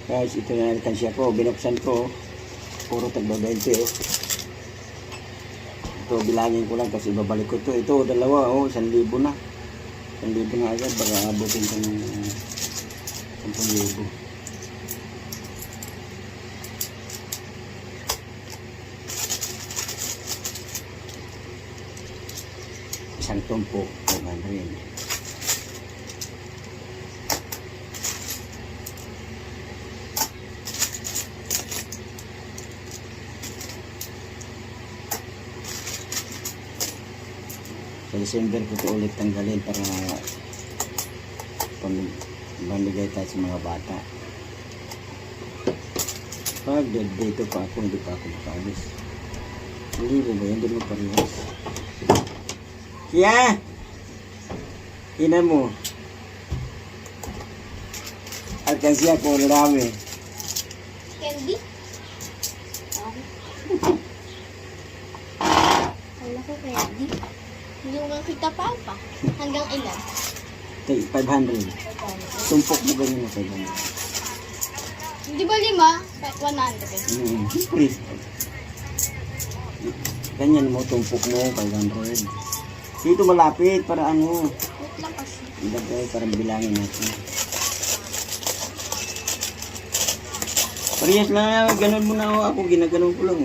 Guys, ito na alkansya ko. Binuksan ko. Puro tagba 20 oh. Ito, bilangin ko lang kasi babalik ko to. Ito, dalawa oh. 1,000 na. 1,000 na agad. Baka abutin ko ng 10,000. Isang tumpo. 500. Sa December ko ito ulit tanggalin para pamigay tayo sa mga bata. Pag dito pa ako, hindi pa ako makalis. Hindi ba yun? Hindi mo parehas. Kaya! Ina mo. Alkansya ko, marami. Candy? Wala ko candy. Hindi mo kita pa. Hanggang ilan? 500. Tumpok mo ganyan na 500. Hindi ba 5? Kahit 100. Siyempre. Ganyan mo, tumpok mo, 500. Dito malapit, para ano. Wait lang kasi. Ilagay, para bilangin natin. Parehas lang, ganun mo na ako, ginaganon ko lang.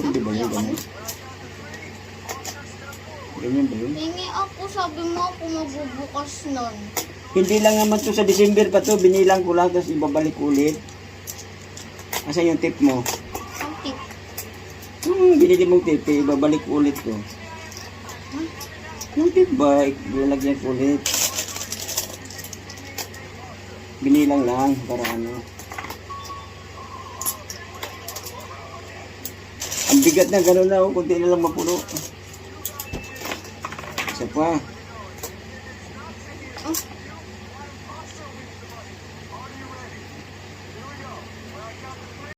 Hindi ba yun, ganun? Ganyan ba yun? Hingi ako, sabi mo ako magbubukas nun. Hindi lang naman to sa December pa to, binilang ko lang, tapos ibabalik ulit. Asan yung tip mo? Ang tip. Binili mong tip, ibabalik ulit to. Yung tip ba, ilalagyan ko ulit. Binilang lang, para ano. Ang bigat na, gano'n na, oh, kunti na lang mapuno. Isa pa.